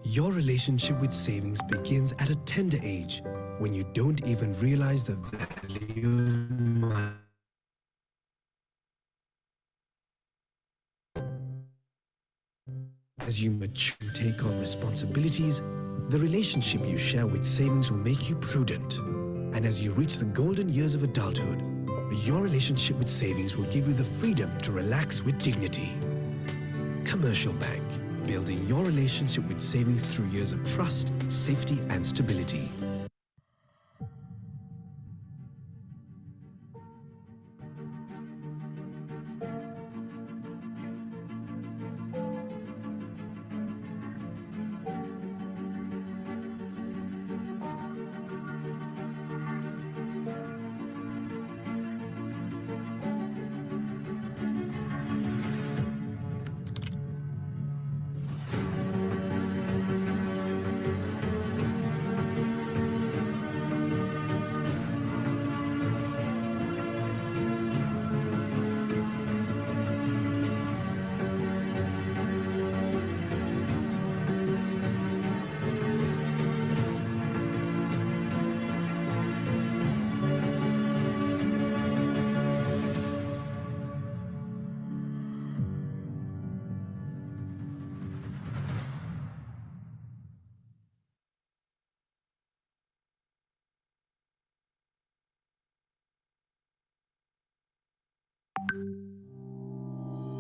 Your relationship with savings begins at a tender age when you don't even realize the value of money. As you mature and take on responsibilities, the relationship you share with savings will make you prudent. And as you reach the golden years of adulthood, your relationship with savings will give you the freedom to relax with dignity. Commercial Bank, building your relationship with savings through years of trust, safety, and stability.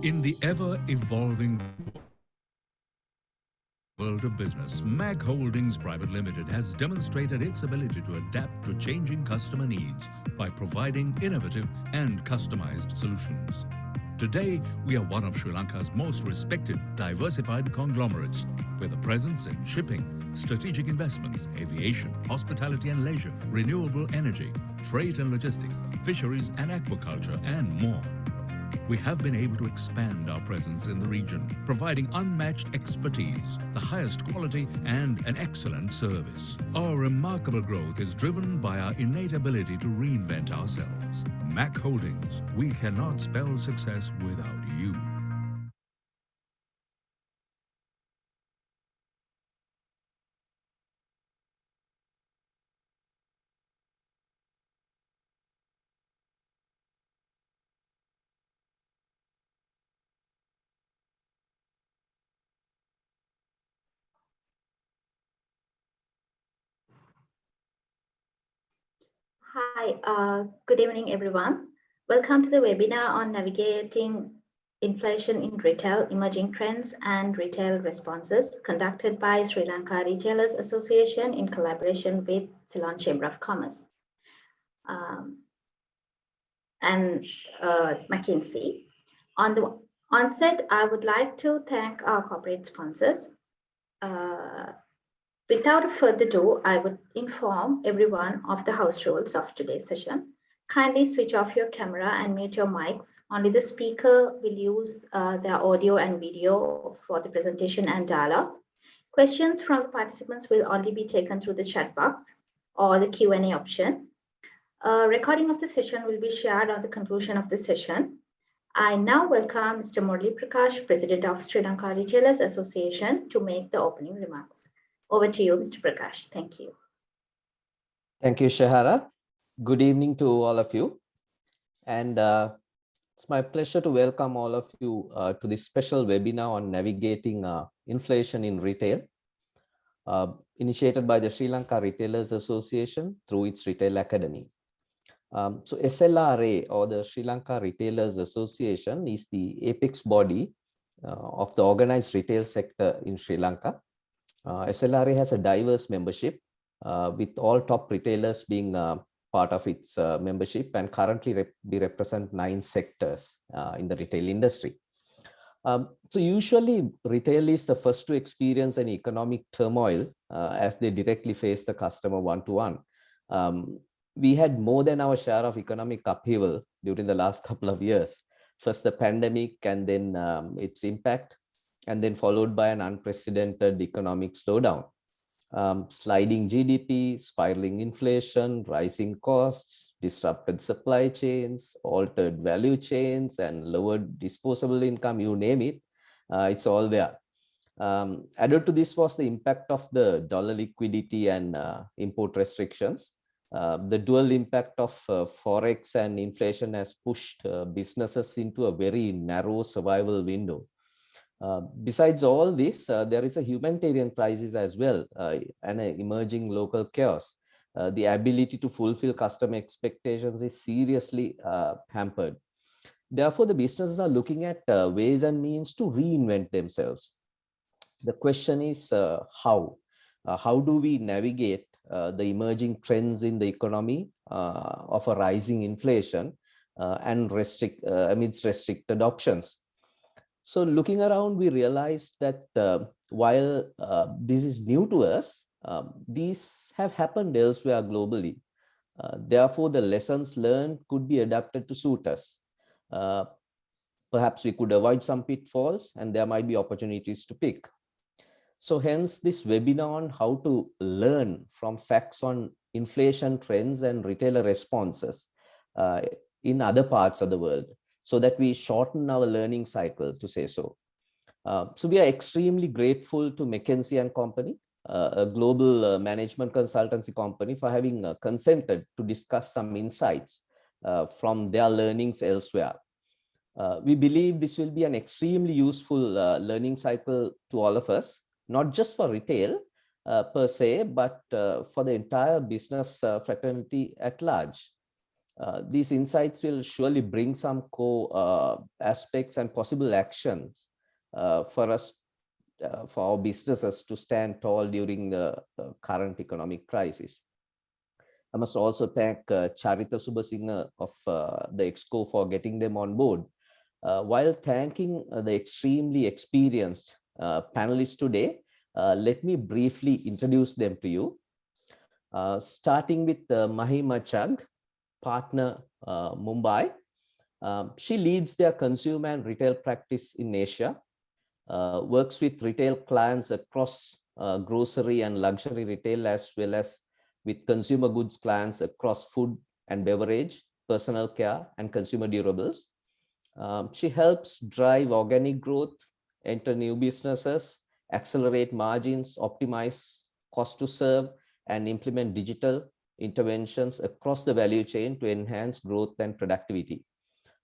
In the ever-evolving world of business, MAG Holdings Private Limited has demonstrated its ability to adapt to changing customer needs by providing innovative and customized solutions. Today, we are one of Sri Lanka's most respected diversified conglomerates with a presence in shipping, strategic investments, aviation, hospitality and leisure, renewable energy, freight and logistics, fisheries and aquaculture, and more. We have been able to expand our presence in the region, providing unmatched expertise, the highest quality, and an excellent service. Our remarkable growth is driven by our innate ability to reinvent ourselves. MAC Holdings, we cannot spell success without you. Hi, good evening, everyone. Welcome to the webinar on navigating inflation in retail, emerging trends and retail responses, conducted by Sri Lanka Retailers Association in collaboration with Ceylon Chamber of Commerce and McKinsey. On the onset, I would like to thank our corporate sponsors. Without further ado, I would inform everyone of the house rules of today's session. Kindly switch off your camera and mute your mics. Only the speaker will use their audio and video for the presentation and dialogue. Questions from the participants will only be taken through the chat box or the Q&A option. A recording of the session will be shared on the conclusion of the session. I now welcome Mr. Murali Prakash, President of Sri Lanka Retailers Association, to make the opening remarks. Over to you, Mr. Prakash. Thank you. Thank you, Shahara. Good evening to all of you. And it's my pleasure to welcome all of you to this special webinar on navigating inflation in retail, initiated by the Sri Lanka Retailers Association through its Retail Academy. So SLRA, or the Sri Lanka Retailers Association, is the apex body of the organized retail sector in Sri Lanka. SLRA has a diverse membership with all top retailers being part of its membership, and currently we represent 9 sectors in the retail industry. So usually retail is the first to experience an economic turmoil as they directly face the customer one-to-one. We had more than our share of economic upheaval during the last couple of years. First the pandemic, and then its impact, and then followed by an unprecedented economic slowdown. Sliding GDP, spiraling inflation, rising costs, disrupted supply chains, altered value chains, and lowered disposable income, you name it, it's all there. Added to this was the impact of the dollar liquidity and import restrictions. The dual impact of forex and inflation has pushed businesses into a very narrow survival window. Besides all this, there is a humanitarian crisis as well, and an emerging local chaos. The ability to fulfill customer expectations is seriously hampered. Therefore, the businesses are looking at ways and means to reinvent themselves. The question is how? How do we navigate the emerging trends in the economy of a rising inflation and amidst restricted options? So looking around, we realized that while this is new to us, these have happened elsewhere globally. Therefore, the lessons learned could be adapted to suit us. Perhaps we could avoid some pitfalls and there might be opportunities to pick. So hence this webinar on how to learn from facts on inflation trends and retailer responses in other parts of the world, so that we shorten our learning cycle, to say so. So we are extremely grateful to McKinsey & Company, a global management consultancy company, for having consented to discuss some insights from their learnings elsewhere. We believe this will be an extremely useful learning cycle to all of us, not just for retail per se, but for the entire business fraternity at large. These insights will surely bring some core aspects and possible actions for us, for our businesses to stand tall during the current economic crisis. I must also thank Charita Subasinghe of the EXCO for getting them on board. While thanking the extremely experienced panelists today, let me briefly introduce them to you. Starting with Mahima Chagh, partner Mumbai. She leads their consumer and retail practice in Asia, works with retail clients across grocery and luxury retail, as well as with consumer goods clients across food and beverage, personal care, and consumer durables. She helps drive organic growth, enter new businesses, accelerate margins, optimize cost to serve, and implement digital interventions across the value chain to enhance growth and productivity.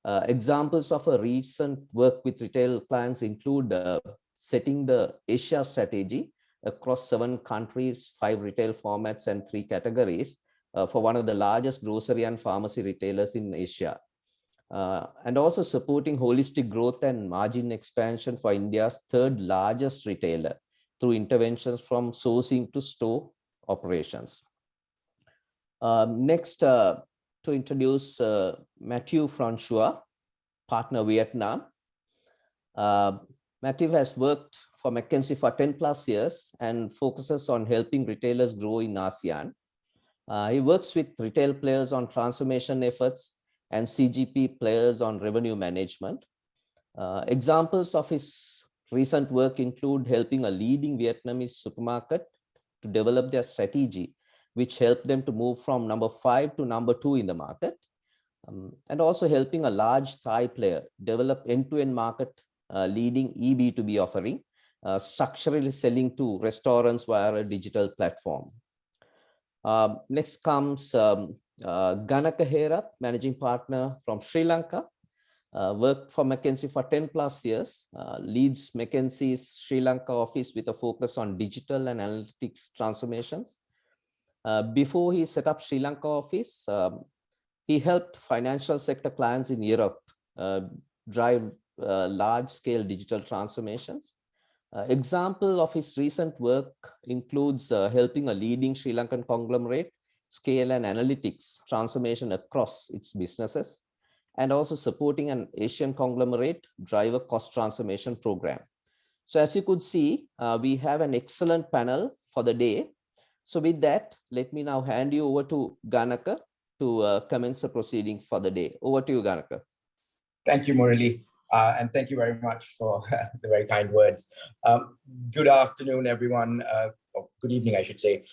Examples of her recent work with retail clients include setting the Asia strategy across 7 countries, 5 retail formats, and 3 categories for one of the largest grocery and pharmacy retailers in Asia. And also supporting holistic growth and margin expansion for India's 3rd largest retailer through interventions from sourcing to store operations. Next, to introduce Matthew Francois, partner Vietnam. Matthew has worked for McKinsey for 10+ years and focuses on helping retailers grow in ASEAN. He works with retail players on transformation efforts and CGP players on revenue management. Examples of his recent work include helping a leading Vietnamese supermarket to develop their strategy, which helped them to move from number 5 to number 2 in the market, and also helping a large Thai player develop end-to-end market leading eB2B offering, structurally selling to restaurants via a digital platform. Next comes Ganaka Herath, managing partner from Sri Lanka, worked for McKinsey for 10+ years, leads McKinsey's Sri Lanka office with a focus on digital and analytics transformations. Before he set up Sri Lanka office, he helped financial sector clients in Europe drive large-scale digital transformations. Example of his recent work includes helping a leading Sri Lankan conglomerate scale and analytics transformation across its businesses, and also supporting an Asian conglomerate drive a cost transformation program. So as you could see, we have an excellent panel for the day. So with that, let me now hand you over to Ganaka to commence the proceeding for the day. Over to you, Ganaka. Thank you, Murali. And thank you very much for the very kind words. Good afternoon, everyone. Or good evening, I should say.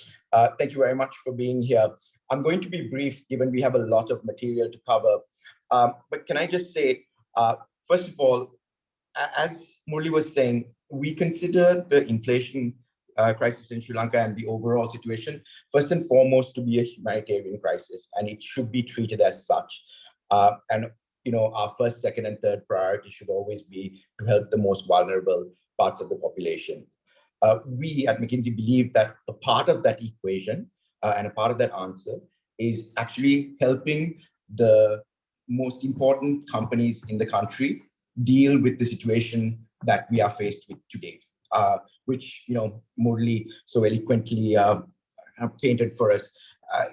Thank you very much for being here. I'm going to be brief, given we have a lot of material to cover. But can I just say, first of all, as Murali was saying, we consider the inflation crisis in Sri Lanka and the overall situation, first and foremost, to be a humanitarian crisis, and it should be treated as such. And our first, second, and third priority should always be to help the most vulnerable parts of the population. We at McKinsey believe that a part of that equation and a part of that answer is actually helping the most important companies in the country deal with the situation that we are faced with today, which Murli so eloquently painted for us.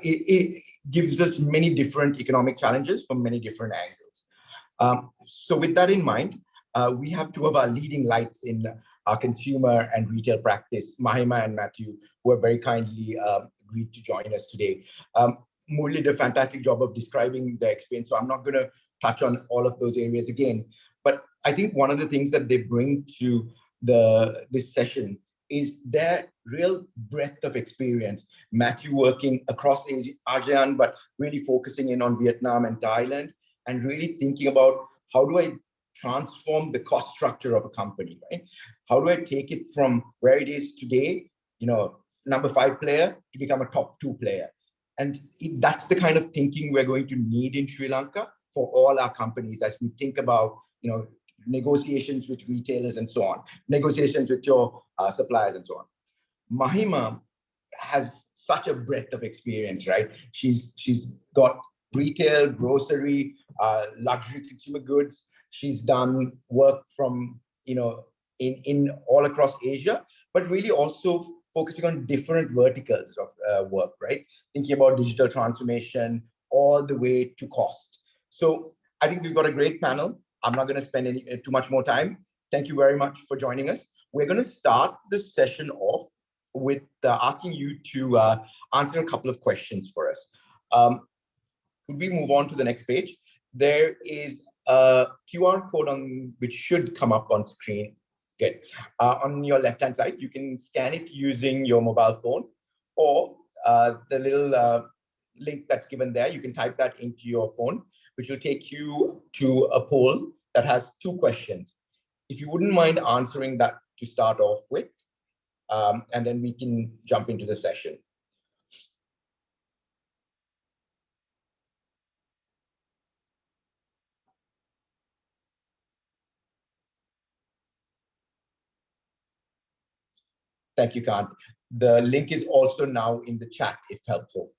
It gives us many different economic challenges from many different angles. So with that in mind, we have two of our leading lights in our consumer and retail practice, Mahima and Matthew, who have very kindly agreed to join us today. Murli did a fantastic job of describing the experience, so I'm not going to touch on all of those areas again. But I think one of the things that they bring to this session is their real breadth of experience. Matthew working across ASEAN, but really focusing in on Vietnam and Thailand, and really thinking about how do I transform the cost structure of a company, right? How do I take it from where it is today, number 5 player, to become a top 2 player? And that's the kind of thinking we're going to need in Sri Lanka for all our companies as we think about, negotiations with retailers and so on, negotiations with your suppliers and so on. Mahima has such a breadth of experience, right? She's got retail, grocery, luxury consumer goods. She's done work from, in all across Asia, but really also focusing on different verticals of work, right? Thinking about digital transformation all the way to cost. So I think we've got a great panel. I'm not going to spend too much more time. Thank you very much for joining us. We're going to start this session off with asking you to answer a couple of questions for us. Could we move on to the next page? There is a QR code on which should come up on screen. Good. On your left-hand side, you can scan it using your mobile phone, or the little link that's given there, you can type that into your phone, which will take you to a poll that has 2 questions. If you wouldn't mind answering that to start off with, and then we can jump into the session. Thank you, Kant. The link is also now in the chat, if helpful.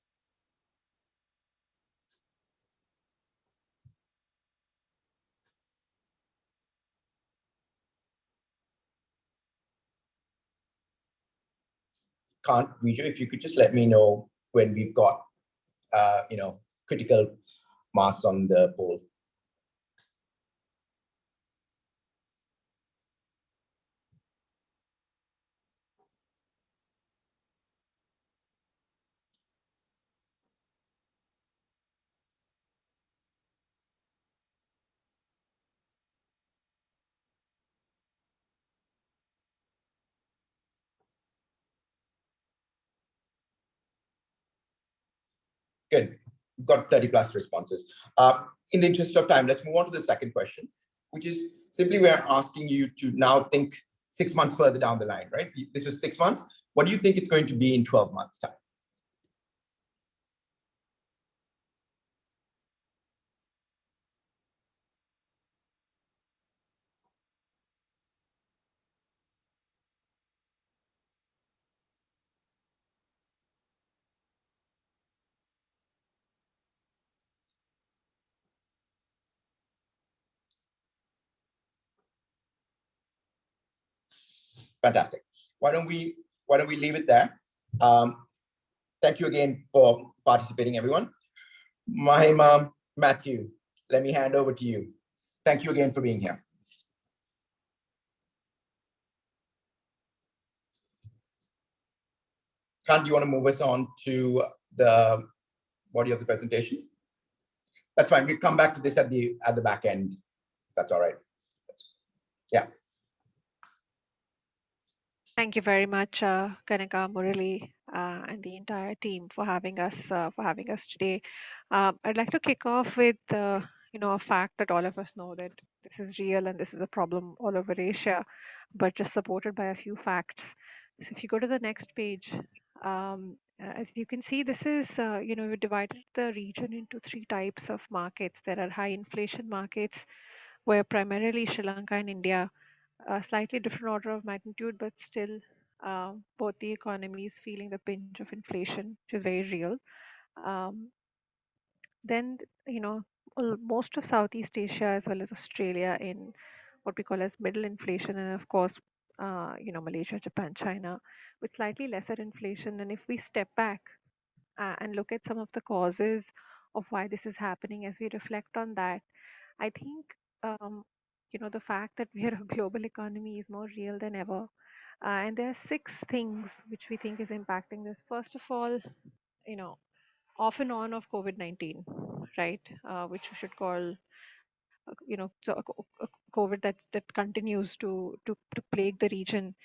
Kant, Vijay, if you could just let me know when we've got, critical mass on the poll. Good. We've got 30 plus responses. In the interest of time, let's move on to the second question, which is simply we're asking you to now think 6 months further down the line, right? This was 6 months. What do you think it's going to be in 12 months' time? Fantastic. Why don't we leave it there? Thank you again for participating, everyone. Mahima, Matthew, let me hand over to you. Thank you again for being here. Kant, do you want to move us on to the body of the presentation? That's fine. We'll come back to this at the back end, if that's all right. Yeah. Thank you very much, Kanika, Murali, and the entire team for having us today. I'd like to kick off with a fact that all of us know that this is real and this is a problem all over Asia, but just supported by a few facts. So if you go to the next page, as you can see, this is, we divided the region into three types of markets. There are high inflation markets, where primarily Sri Lanka and India, a slightly different order of magnitude, but still both the economies feeling the pinch of inflation, which is very real. Um, then, most of Southeast Asia as well as Australia in what we call as middle inflation, and of course, Malaysia, Japan, China, with slightly lesser inflation. And if we step back and look at some of the causes of why this is happening, as we reflect on that, I think, the fact that we are a global economy is more real than ever. And there are six things which we think is impacting this. First of all, you know, off and on of COVID-19, right? Which we should call, COVID that continues to plague the region.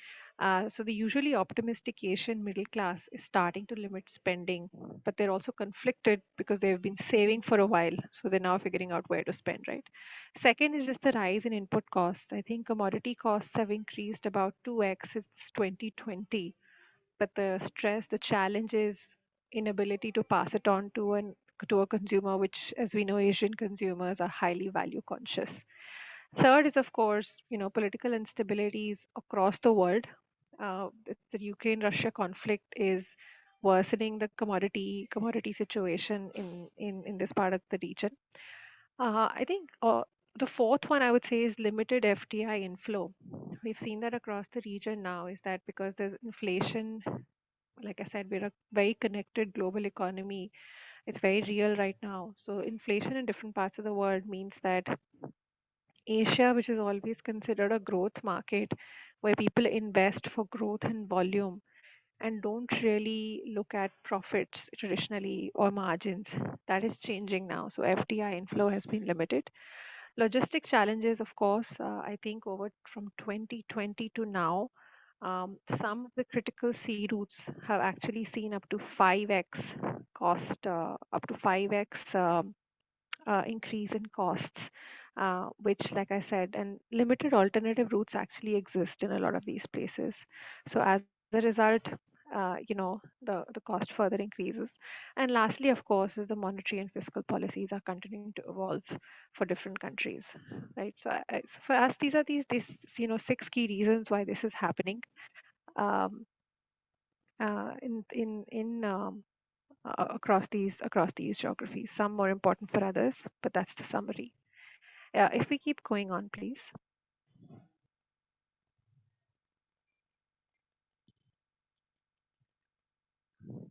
So the usually optimistic Asian middle class is starting to limit spending, but they're also conflicted because they've been saving for a while, so they're now figuring out where to spend, right? Second is just the rise in input costs. I think commodity costs have increased about 2x since 2020, but the stress, the challenge is inability to pass it on to a consumer, which, as we know, Asian consumers are highly value conscious. Third is, of course, political instabilities across the world. The Ukraine-Russia conflict is worsening the commodity situation in this part of the region. I think the fourth one I would say is limited FDI inflow. We've seen that across the region now. Is that because there's inflation? Like I said, we're a very connected global economy. It's very real right now. So inflation in different parts of the world means that Asia, which is always considered a growth market where people invest for growth and volume and don't really look at profits traditionally or margins, that is changing now. So FDI inflow has been limited. Logistic challenges, of course, I think over from 2020 to now, some of the critical sea routes have actually seen up to 5x cost, up to 5x increase in costs, which, like I said, and limited alternative routes actually exist in a lot of these places. So as a result, the cost further increases. And lastly, of course, is the monetary and fiscal policies are continuing to evolve for different countries, right? So for us, these are these six key reasons why this is happening. Um, in across these geographies. Some more important for others, but that's the summary. If we keep going on, please.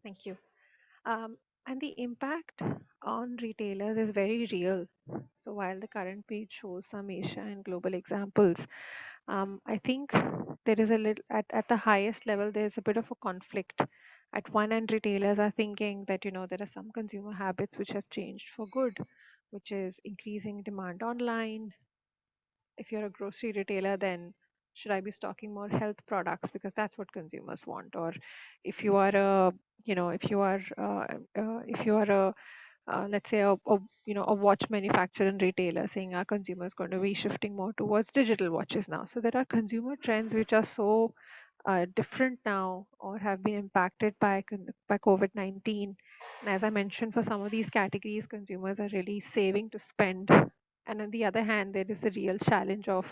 Thank you. And the impact on retailers is very real. So while the current page shows some Asia and global examples, I think there is a little at the highest level, there's a bit of a conflict. At one end, retailers are thinking that there are some consumer habits which have changed for good, which is increasing demand online. If you're a grocery retailer, then should I be stocking more health products because that's what consumers want? Or if you are a, if you are a let's say a watch manufacturer and retailer saying our consumer is going to be shifting more towards digital watches now. So there are consumer trends which are so different now or have been impacted by COVID-19. And as I mentioned, for some of these categories, consumers are really saving to spend. And on the other hand, there is a real challenge of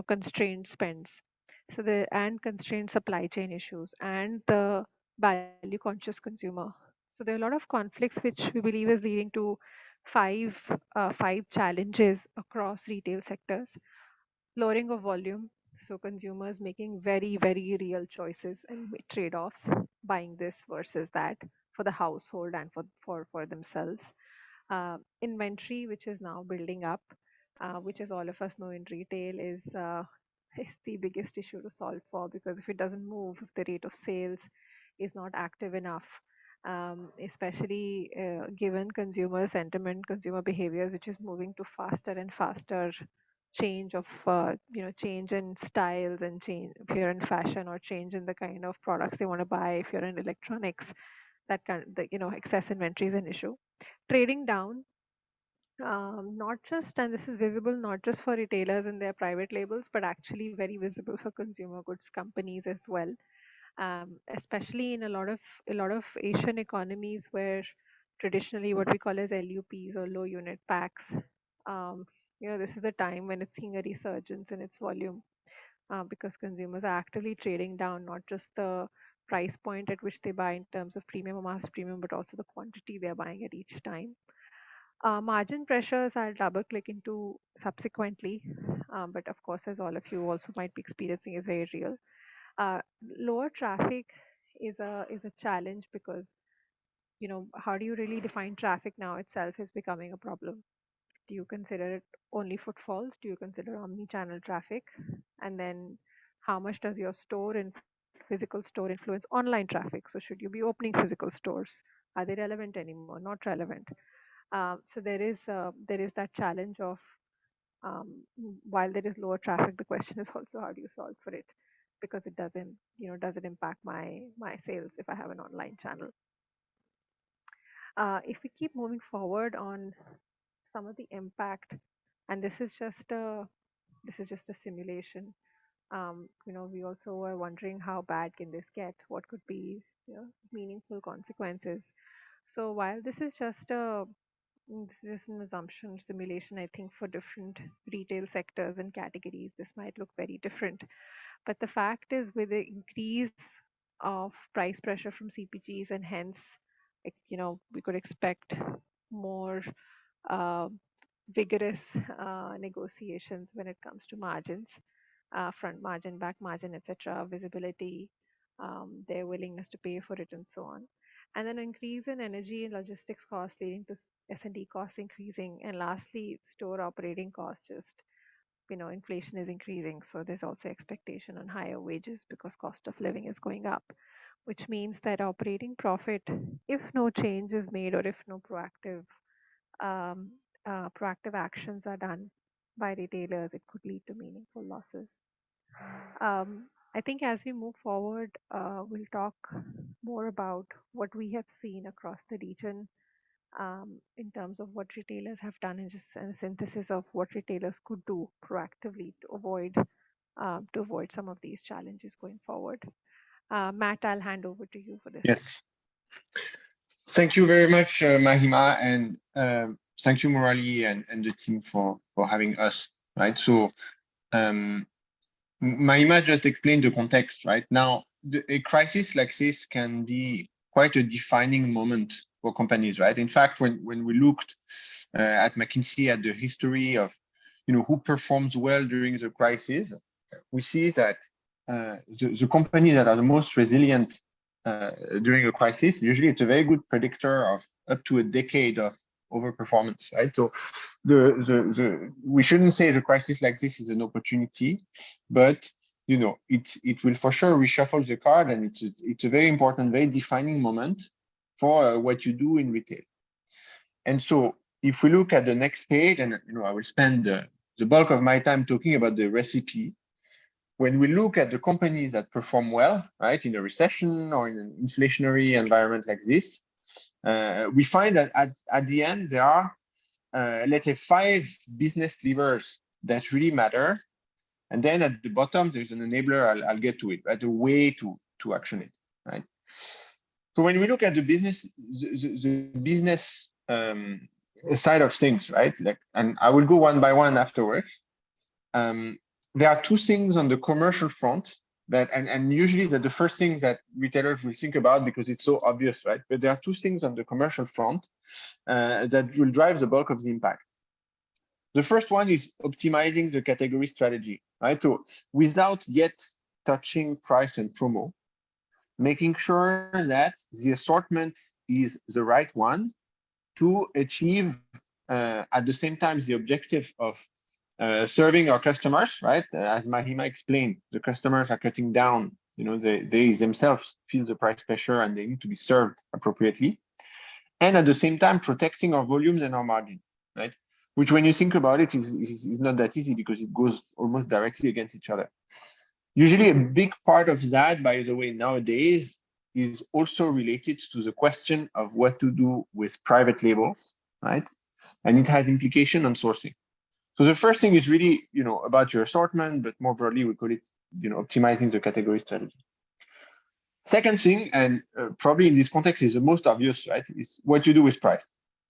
constrained spends. So the and constrained supply chain issues and the value conscious consumer. So there are a lot of conflicts which we believe is leading to five five challenges across retail sectors. Lowering of volume, so consumers making very real choices and trade-offs, buying this versus that for the household and for themselves. Inventory, which is now building up, which, as all of us know in retail, is is the biggest issue to solve for, because if it doesn't move, if the rate of sales is not active enough, especially given consumer sentiment, consumer behaviors, which is moving to faster and faster change of change in styles, and change if you're in fashion, or change in the kind of products they want to buy. If you're in electronics, that kind the excess inventory is an issue. Trading down, Not just, and this is visible not just for retailers and their private labels, but actually very visible for consumer goods companies as well. Especially in a lot of Asian economies where traditionally what we call as LUPs or low unit packs, um, this is the time when it's seeing a resurgence in its volume, because consumers are actively trading down not just the price point at which they buy in terms of premium or mass premium, but also the quantity they're buying at each time. Margin pressures I'll double click into subsequently, but of course, as all of you also might be experiencing, is very real. Uh, Lower traffic is a challenge because how do you really define traffic now itself is becoming a problem. Do you consider it only footfalls? Do you consider omni-channel traffic? And then how much does your physical store influence online traffic? So should you be opening physical stores? Are they relevant anymore? Not relevant. So there is that challenge of, while there is lower traffic, the question is also how do you solve for it, because it doesn't impact my sales if I have an online channel. If we keep moving forward on some of the impact, and this is just a simulation. We also were wondering how bad can this get? What could be meaningful consequences? So while this is just an assumption simulation, I think for different retail sectors and categories, this might look very different. But the fact is, with the increase of price pressure from CPGs, and hence, we could expect more uh, vigorous negotiations when it comes to margins, front margin, back margin, etc., visibility, their willingness to pay for it, and so on. And then increase in energy and logistics costs leading to S&D costs increasing. And lastly, store operating costs, just inflation is increasing. So there's also expectation on higher wages because cost of living is going up, which means that operating profit, if no change is made or if no um, proactive actions are done by retailers, it could lead to meaningful losses. I think as we move forward, we'll talk more about what we have seen across the region, in terms of what retailers have done, and just a synthesis of what retailers could do proactively to avoid some of these challenges going forward. Matt, I'll hand over to you for this. Yes. Thank you very much, Mahima, and thank you, Murali, and the team for having us. Right. So Mahima just explained the context. Right now, a crisis like this can be quite a defining moment for companies. Right. In fact, when we looked at McKinsey at the history of who performs well during the crisis, we see that the companies that are the most resilient during a crisis, usually it's a very good predictor of up to a decade of overperformance, right? So we shouldn't say the crisis like this is an opportunity, but it will for sure reshuffle the card, and it's a very important, very defining moment for what you do in retail. And so if we look at the next page, and I will spend the bulk of my time talking about the recipe. When we look at the companies that perform well, right, in a recession or in an inflationary environment like this, we find that at the end, there are, let's say, 5 business levers that really matter. And then at the bottom, there's an enabler, I'll get to it, right, a way to action it, right? So when we look at the business, the business side of things, right, and I will go one by one afterwards. There are 2 things on the commercial front that, and usually that the first thing that retailers will think about because it's so obvious, right? But there are 2 things on the commercial front that will drive the bulk of the impact. The first one is optimizing the category strategy, right? So without yet touching price and promo, making sure that the assortment is the right one to achieve at the same time the objective of serving our customers, right? As Mahima explained, the customers are cutting down. They themselves feel the price pressure and they need to be served appropriately. And at the same time, protecting our volumes and our margin, right? Which, when you think about it, is not that easy because it goes almost directly against each other. Usually, a big part of that, by the way, nowadays is also related to the question of what to do with private labels, right? and it has implication on sourcing. So the first thing is really, about your assortment, but more broadly, we call it, optimizing the category strategy. Second thing, and probably in this context is the most obvious, right, is what you do with price,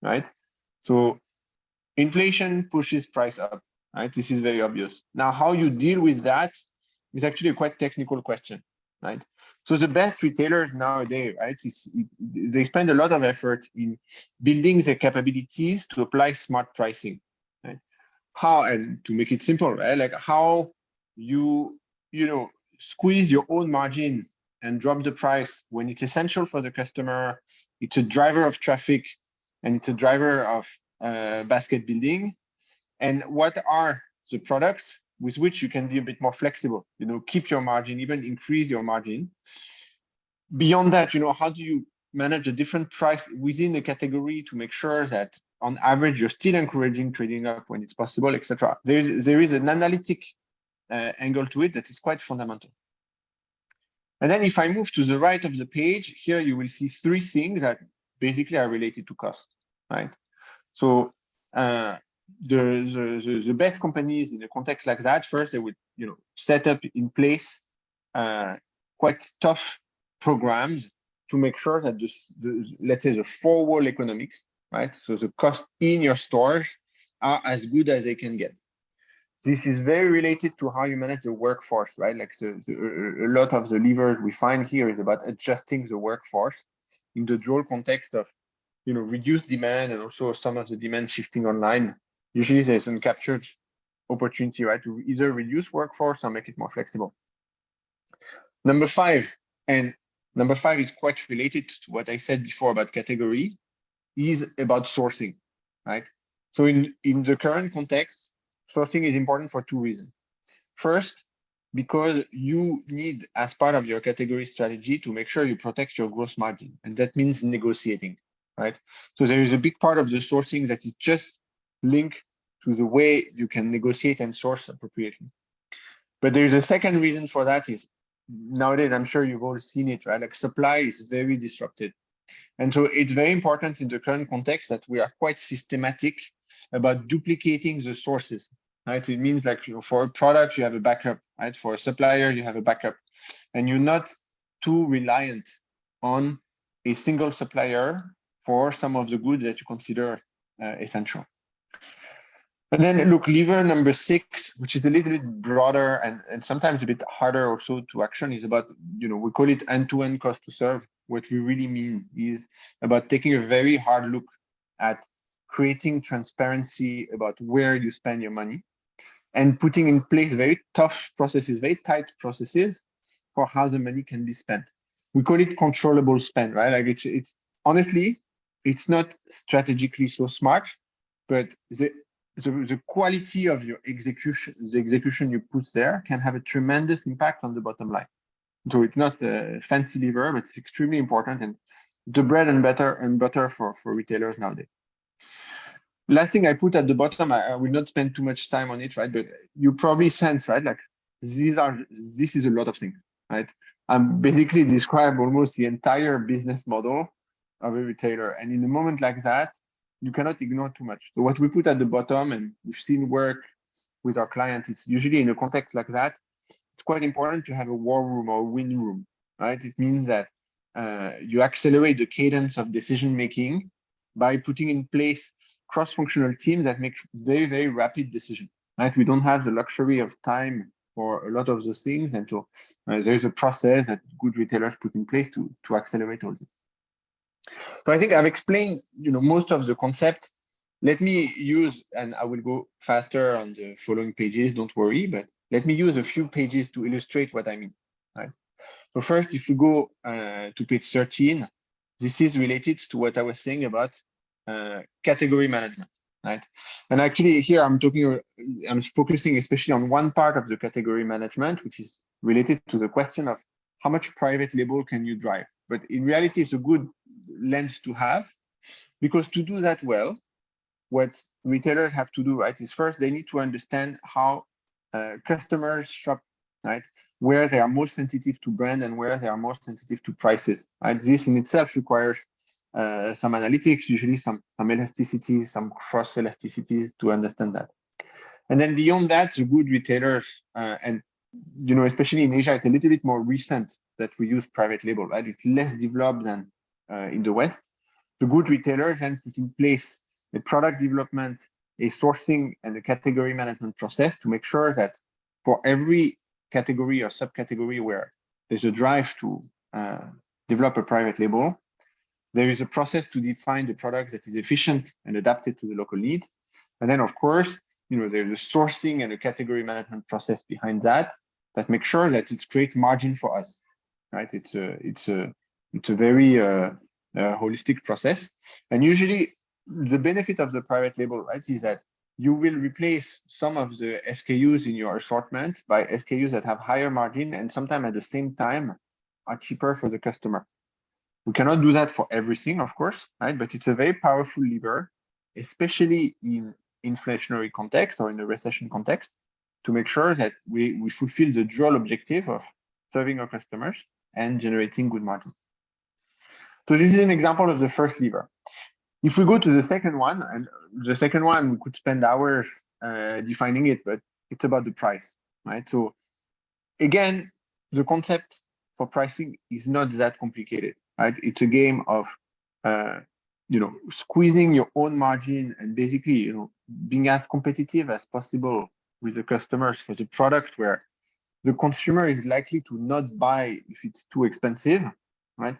right? So inflation pushes price up, right? This is very obvious. Now, how you deal with that is actually a quite technical question, right? So the best retailers nowadays, right, they spend a lot of effort in building the capabilities to apply smart pricing, right? How, and to make it simple, right, like how you squeeze your own margin and drop the price when it's essential for the customer, it's a driver of traffic, and it's a driver of basket building. And what are the products with which you can be a bit more flexible, keep your margin, even increase your margin. Beyond that, how do you manage a different price within the category to make sure that on average, you're still encouraging trading up when it's possible, etc. There is an analytic angle to it that is quite fundamental. And then if I move to the right of the page, here you will see three things that basically are related to cost, right? So the best companies in a context like that, first they would set up in place quite tough programs to make sure that let's say the four-wall economics, right? So the cost in your stores are as good as they can get. This is very related to how you manage the workforce, right? Like a lot of the levers we find here is about adjusting the workforce in the dual context of reduced demand and also some of the demand shifting online. Usually there's uncaptured opportunity, right, to either reduce workforce or make it more flexible. Number five is quite related to what I said before about category, is about sourcing, right? So in the current context, sourcing is important for two reasons. First, because you need, as part of your category strategy, to make sure you protect your gross margin, and that means negotiating, right? So there is a big part of the sourcing that is just linked to the way you can negotiate and source appropriately. But there's a second reason for that is, nowadays, I'm sure you've all seen it, right? Like supply is very disrupted. And so it's very important in the current context that we are quite systematic about duplicating the sources, right? It means like for a product, you have a backup, right? For a supplier, you have a backup, and you're not too reliant on a single supplier for some of the goods that you consider essential. And then look, lever number 6, which is a little bit broader and sometimes a bit harder also to action, is about, we call it end-to-end cost to serve. What we really mean is about taking a very hard look at creating transparency about where you spend your money and putting in place very tough processes, very tight processes for how the money can be spent. We call it controllable spend, right? Like it's honestly, it's not strategically so smart, but the quality of your execution, the execution you put there can have a tremendous impact on the bottom line. So it's not a fancy lever, but it's extremely important and the bread and butter for retailers nowadays. Last thing I put at the bottom, I will not spend too much time on it, right? But you probably sense, right? Like this is a lot of things, right? I'm basically describe almost the entire business model of a retailer. And in a moment like that, you cannot ignore too much. So what we put at the bottom, and we've seen work with our clients, it's usually in a context like that, it's quite important to have a war room or a win room, right? It means that you accelerate the cadence of decision-making by putting in place cross-functional teams that make very, very rapid decisions, right? We don't have the luxury of time for a lot of those things. And so there's a process that good retailers put in place to accelerate all this. So I think I've explained, most of the concept. Let me use, and I will go faster on the following pages, don't worry, but let me use a few pages to illustrate what I mean, right? So first, if we go to page 13, this is related to what I was saying about category management, right? And actually here I'm focusing especially on one part of the category management, which is related to the question of how much private label can you drive? But in reality, it's a good lens to have, because to do that well, what retailers have to do, right, is first they need to understand how customers shop, right? Where they are most sensitive to brand and where they are most sensitive to prices, right? This in itself requires some analytics, usually some elasticity, some cross elasticities to understand that. And then beyond that, the good retailers, and especially in Asia, it's a little bit more recent that we use private label, right? It's less developed than in the West. The good retailers then put in place a product development, a sourcing, and a category management process to make sure that for every category or subcategory where there's a drive to develop a private label, there is a process to define the product that is efficient and adapted to the local need. And then, of course, there's a sourcing and a category management process behind that makes sure that it creates margin for us, right? It's a very holistic process. And usually the benefit of the private label, right, is that you will replace some of the SKUs in your assortment by SKUs that have higher margin and sometimes at the same time are cheaper for the customer. We cannot do that for everything, of course, right? But it's a very powerful lever, especially in inflationary context or in a recession context, to make sure that we fulfill the dual objective of serving our customers and generating good margin. So this is an example of the first lever. If we go to the second one, and the second one, we could spend hours defining it, but it's about the price, right? So again, the concept for pricing is not that complicated, right? It's a game of, squeezing your own margin and basically, being as competitive as possible with the customers for the product where the consumer is likely to not buy if it's too expensive, right?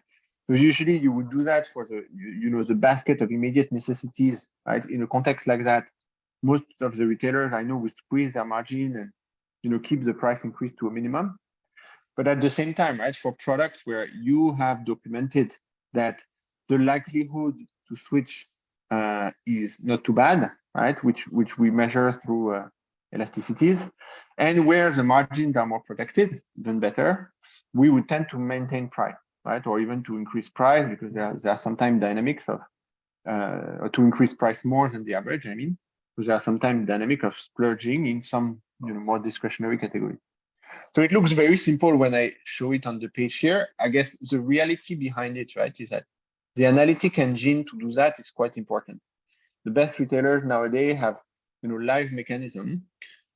So usually you would do that for the, the basket of immediate necessities, right? In a context like that, most of the retailers I know will squeeze their margin and, keep the price increase to a minimum. But at the same time, right, for products where you have documented that the likelihood to switch is not too bad, right, which we measure through elasticities, and where the margins are more protected, even better, we would tend to maintain price, right, or even to increase price because there are sometimes dynamics of, or to increase price more than the average, I mean, because there are sometimes dynamic of splurging in some more discretionary category. So it looks very simple when I show it on the page here. I guess the reality behind it, right, is that the analytic engine to do that is quite important. The best retailers nowadays have, live mechanism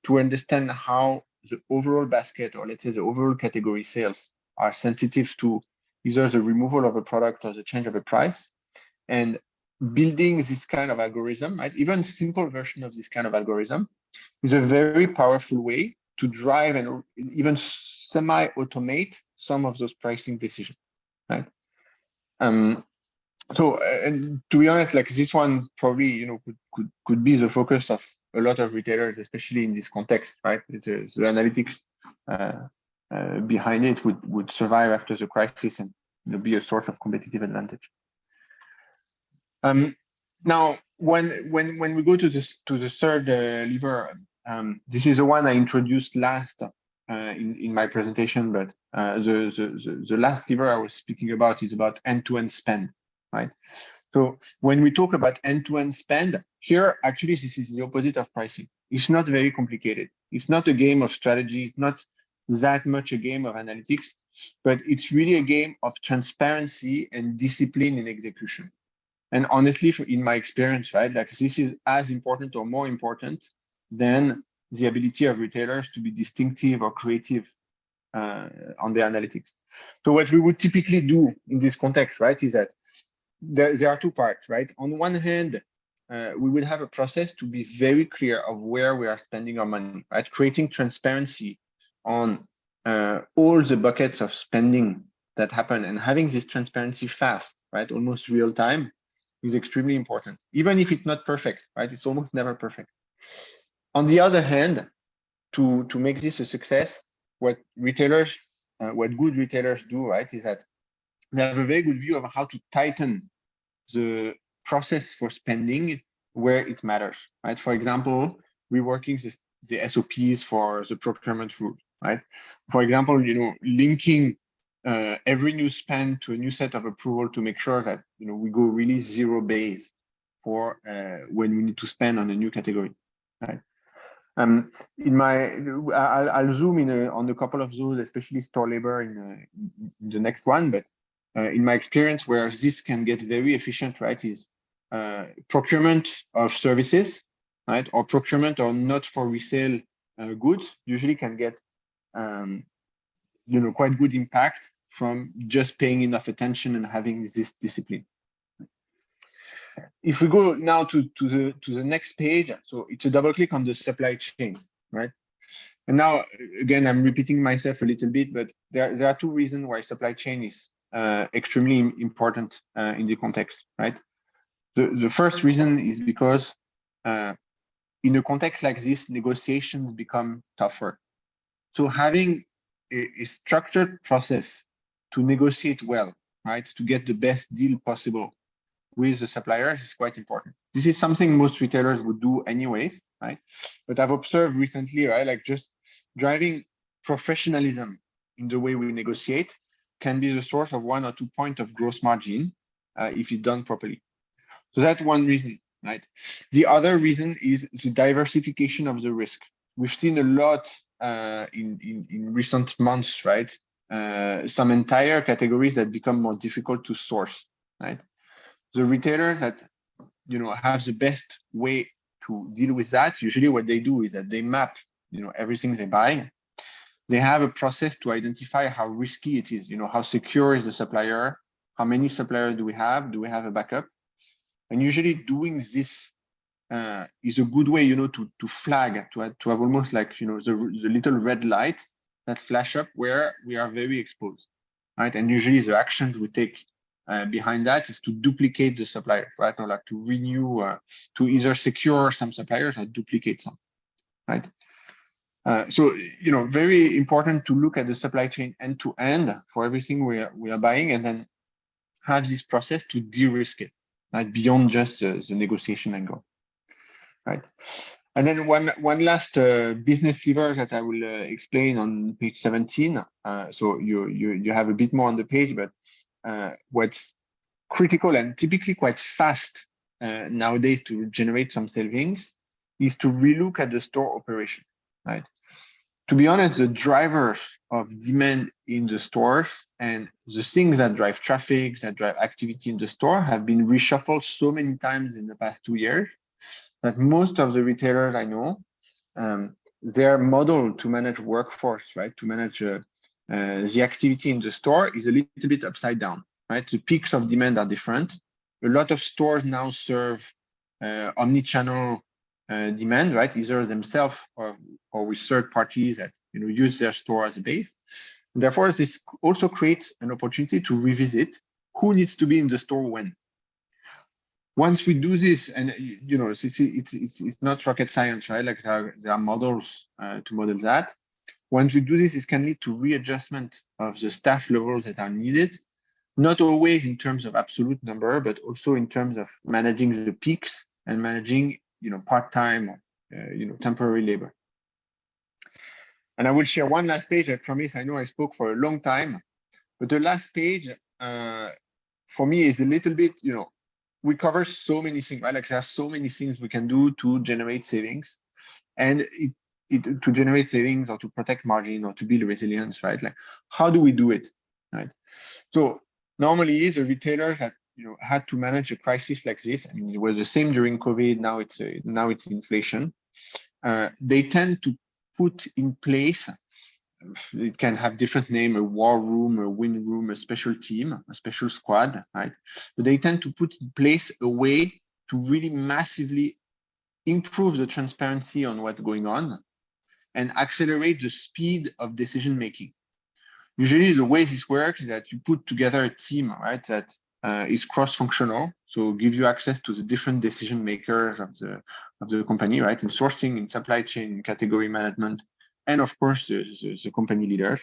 to understand how the overall basket, or let's say the overall category sales, are sensitive to either the removal of a product or the change of a price. And building this kind of algorithm, right, even simple version of this kind of algorithm, is a very powerful way to drive and even semi-automate some of those pricing decisions, right? So, and to be honest, like this one probably, could be the focus of a lot of retailers, especially in this context, right? The analytics behind it would survive after the crisis and be a source of competitive advantage. Now, when we go to the third lever, this is the one I introduced last in my presentation, but the last lever I was speaking about is about end-to-end spend, right? So when we talk about end-to-end spend, here actually this is the opposite of pricing. It's not very complicated. It's not a game of strategy. It's not that much a game of analytics, but it's really a game of transparency and discipline in execution. And honestly, in my experience, right, like this is as important or more important than the ability of retailers to be distinctive or creative on their analytics. So what we would typically do in this context, right, is that there are two parts, right? On one hand, we would have a process to be very clear of where we are spending our money, right? Creating transparency on all the buckets of spending that happen and having this transparency fast, right? Almost real time is extremely important, even if it's not perfect, right? It's almost never perfect. On the other hand, to make this a success, what good retailers do, right, is that they have a very good view of how to tighten the process for spending where it matters, right? For example, we're working the SOPs for the procurement rule, right? For example, linking every new spend to a new set of approval to make sure that we go really zero base for when we need to spend on a new category, right? I'll zoom in on a couple of those, especially store labor in the next one, but in my experience, where this can get very efficient, right, is procurement of services, right, or procurement or not for resale goods usually can get, quite good impact from just paying enough attention and having this discipline. If we go now to the next page, so it's a double click on the supply chain, right? And now, again, I'm repeating myself a little bit, but there are two reasons why supply chain is extremely important in the context, right? The first reason is because in a context like this, negotiations become tougher. So having a structured process to negotiate well, right, to get the best deal possible with the suppliers is quite important. This is something most retailers would do anyway, right? But I've observed recently, right, like just driving professionalism in the way we negotiate can be the source of 1 or 2 points of gross margin if it's done properly. So that's one reason, right? The other reason is the diversification of the risk. We've seen a lot in recent months, right? Some entire categories that become more difficult to source, right? The retailers that have the best way to deal with that, usually what they do is that they map everything they buy. They have a process to identify how risky it is, how secure is the supplier, how many suppliers do we have a backup? And usually doing this is a good way to flag, to have almost like the little red light that flash up where we are very exposed, right? And usually the actions we take behind that is to duplicate the supplier, right? Or like to renew, to either secure some suppliers or duplicate some, right? So, very important to look at the supply chain end to end for everything we are buying, and then have this process to de-risk it, right? Beyond just the negotiation angle, right? And then one last business lever that I will explain on page 17. So you have a bit more on the page, but what's critical and typically quite fast nowadays to generate some savings is to relook at the store operation, right? To be honest, the drivers of demand in the stores and the things that drive traffic, that drive activity in the store have been reshuffled so many times in the past 2 years that most of the retailers I know, their model to manage workforce, right, to manage the activity in the store is a little bit upside down, right? The peaks of demand are different. A lot of stores now serve omni-channel demand, right? Either themselves or with third parties that use their store as a base. And therefore, this also creates an opportunity to revisit who needs to be in the store when. Once we do this, and it's not rocket science, right? Like there are models to model that. Once we do this, it can lead to readjustment of the staff levels that are needed, not always in terms of absolute number, but also in terms of managing the peaks and managing part-time or temporary labor. And I will share one last page. I promise. I know I spoke for a long time, but the last page for me is a little bit, we cover so many things, right? Like there are so many things we can do to generate savings, and to generate savings or to protect margin or to build resilience, right? Like how do we do it, right? So normally the retailers that had to manage a crisis like this. I mean, it was the same during COVID. Now it's inflation. They tend to put in place. It can have different name: a war room, a win room, a special team, a special squad, right? But they tend to put in place a way to really massively improve the transparency on what's going on and accelerate the speed of decision making. Usually the way this works is that you put together a team, right, that is cross-functional, so gives you access to the different decision makers of the company, right, in sourcing, in supply chain, in category management, and of course the company leaders.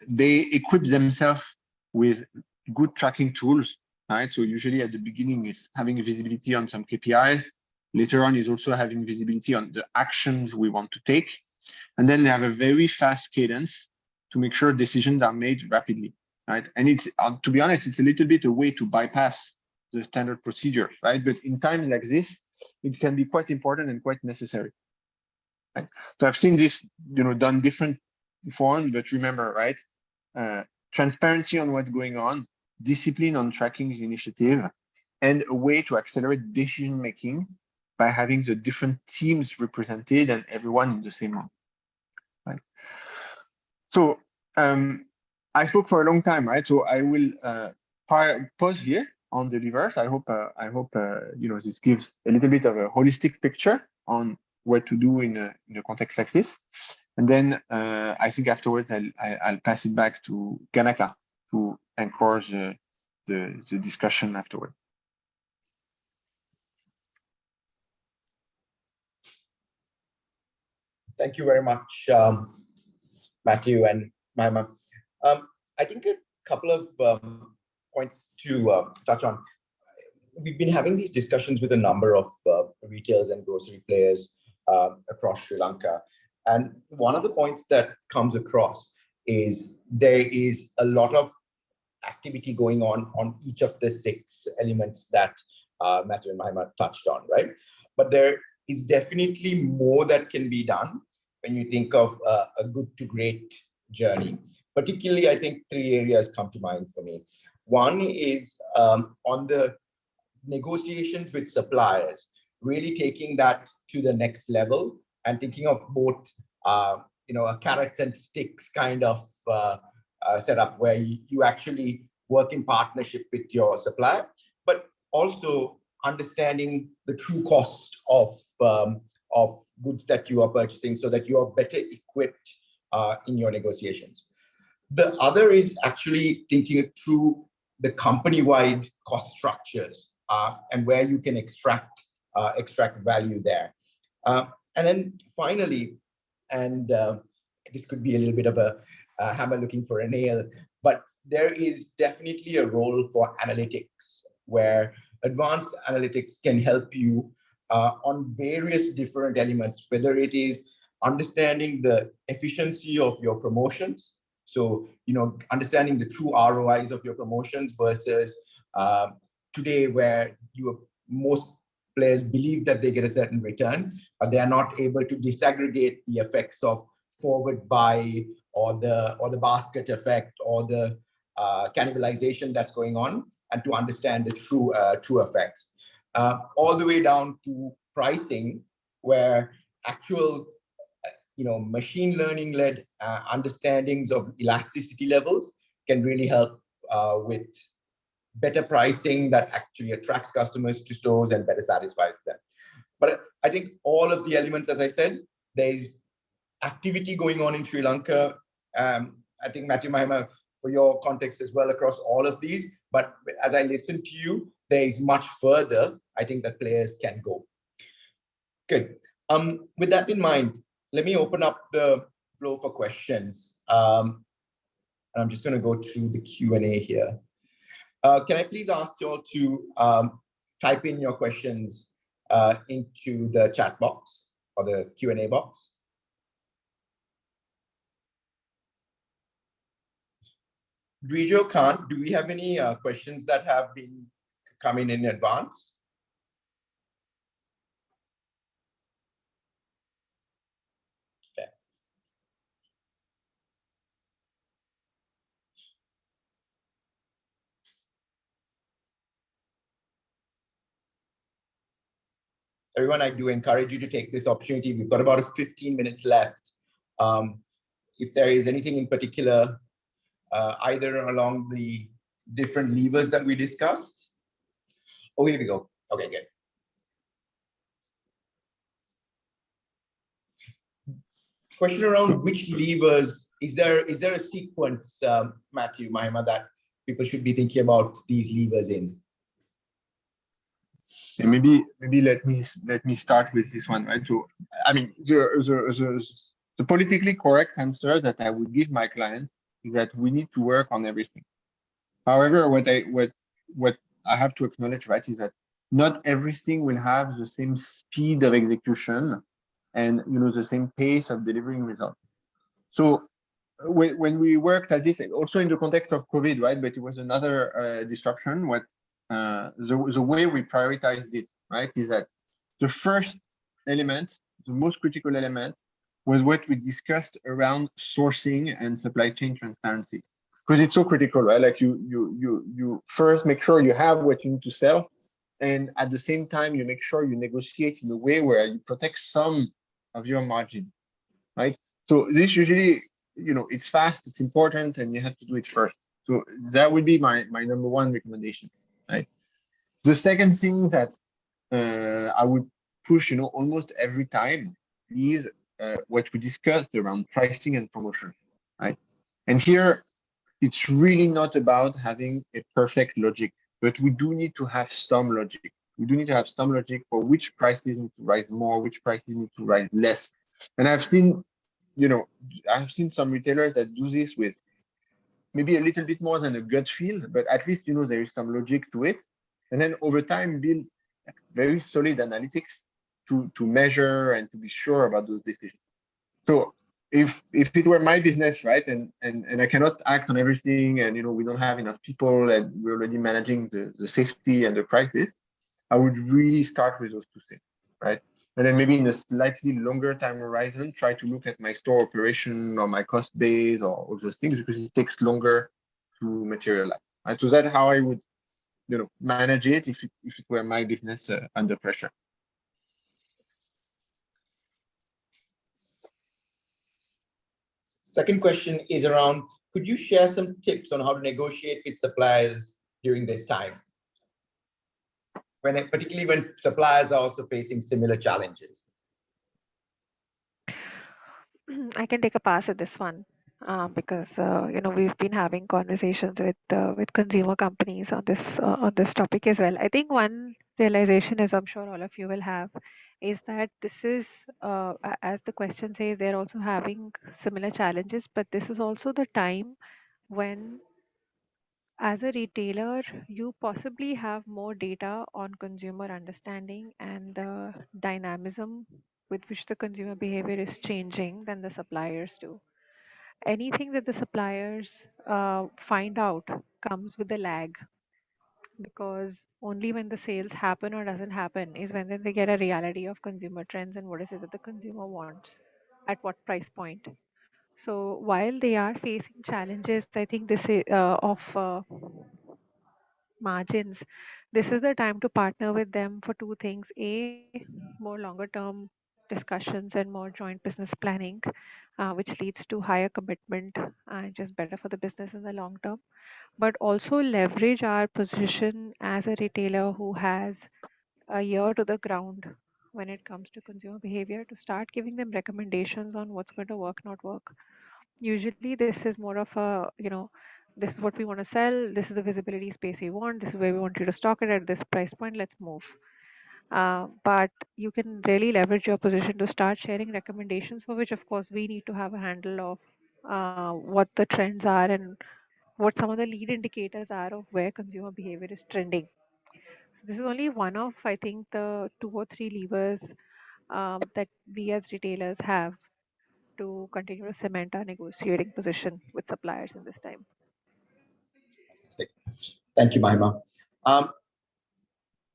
They equip themselves with good tracking tools, right? So usually at the beginning it's having visibility on some KPIs. Later on is also having visibility on the actions we want to take, and then they have a very fast cadence to make sure decisions are made rapidly, right? And it's, to be honest, it's a little bit a way to bypass the standard procedure, right? But in times like this, it can be quite important and quite necessary. Right? So I've seen this, done different forms, but remember, right? transparency on what's going on, discipline on tracking the initiative, and a way to accelerate decision making by having the different teams represented and everyone in the same room. Right. So I spoke for a long time, right? So I will pause here on the levers. I hope this gives a little bit of a holistic picture on what to do in a context like this. And then I think afterwards I'll pass it back to Ganaka to encourage the discussion afterward. Thank you very much, Matthew and Mahima. I think a couple of points to touch on. We've been having these discussions with a number of retailers and grocery players across Sri Lanka. And one of the points that comes across is there is a lot of activity going on each of the 6 elements that Matthew and Mahima touched on, right? But there is definitely more that can be done when you think of a good to great journey. Particularly, I think 3 areas come to mind for me. One is on the negotiations with suppliers, really taking that to the next level and thinking of both, a carrots and sticks kind of setup where you actually work in partnership with your supplier, but also understanding the true cost of goods that you are purchasing so that you are better equipped in your negotiations. The other is actually thinking through the company-wide cost structures and where you can extract value there. And then finally, and this could be a little bit of a hammer looking for a nail, but there is definitely a role for analytics where advanced analytics can help you on various different elements, whether it is understanding the efficiency of your promotions. So, understanding the true ROIs of your promotions versus today where most players believe that they get a certain return, but they are not able to disaggregate the effects of forward buy or the basket effect or the cannibalization that's going on, and to understand the true effects. All the way down to pricing, where actual machine learning led understandings of elasticity levels can really help with better pricing that actually attracts customers to stores and better satisfies them. But I think all of the elements, as I said, there's activity going on in Sri Lanka. I think Matthew, Mahima, for your context as well across all of these. But as I listen to you, there is much further, I think, that players can go. Good. With that in mind, let me open up the floor for questions. I'm just going to go through the Q&A here. Can I please ask you all to type in your questions into the chat box or the Q&A box? Dwijo, Khan, do we have any questions that have been coming in advance? Okay. Everyone, I do encourage you to take this opportunity. We've got about 15 minutes left. If there is anything in particular, either along the different levers that we discussed. Oh, here we go. Okay, good. Question around which levers, is there a sequence, Matthew, Mahima, that people should be thinking about these levers in? Yeah, maybe let me start with this one, right? So, I mean, the politically correct answer that I would give my clients is that we need to work on everything. However, what I have to acknowledge, right, is that not everything will have the same speed of execution and the same pace of delivering results. So when we worked at this, also in the context of COVID, right, but it was another disruption. The way we prioritized it, right, is that the first element, the most critical element, was what we discussed around sourcing and supply chain transparency. because it's so critical, right? Like you first make sure you have what you need to sell, and at the same time you make sure you negotiate in a way where you protect some of your margin, right? So this usually, it's fast, it's important, and you have to do it first. So that would be my number one recommendation, right? The second thing that I would push, almost every time is what we discussed around pricing and promotion, right? And here, it's really not about having a perfect logic, but we do need to have some logic. We do need to have some logic for which prices need to rise more, which prices need to rise less. And I've seen some retailers that do this with maybe a little bit more than a gut feel, but at least, there is some logic to it. And then over time, build very solid analytics to measure and to be sure about those decisions. So if it were my business, right, and I cannot act on everything, and we don't have enough people, and we're already managing the safety and the crisis, I would really start with those two things, right? And then maybe in a slightly longer time horizon, try to look at my store operation or my cost base or all those things, because it takes longer to materialize. Right? So that's how I would, manage it if it were my business under pressure. Second question is around, could you share some tips on how to negotiate with suppliers during this time? Particularly when suppliers are also facing similar challenges. I can take a pass at this one because we've been having conversations with consumer companies on this topic as well. I think one realization, as I'm sure all of you will have, is that this is as the question says, they're also having similar challenges, but this is also the time when, as a retailer, you possibly have more data on consumer understanding and the dynamism with which the consumer behavior is changing than the suppliers do. Anything that the suppliers find out comes with a lag, because only when the sales happen or doesn't happen is when then they get a reality of consumer trends and what is it that the consumer wants at what price point. So while they are facing challenges, I think this is of margins, this is the time to partner with them for two things: a, more longer term discussions and more joint business planning, which leads to higher commitment and just better for the business in the long term, but also leverage our position as a retailer who has a ear to the ground when it comes to consumer behavior, to start giving them recommendations on what's going to work, not work. Usually this is more of a, this is what we want to sell, this is the visibility space we want, this is where we want you to stock it at this price point, let's move. But you can really leverage your position to start sharing recommendations, for which of course we need to have a handle of what the trends are and what some of the lead indicators are of where consumer behavior is trending. So this is only one of, I think, the 2 or 3 levers that we as retailers have to continue to cement our negotiating position with suppliers in this time. Thank you, Mahima.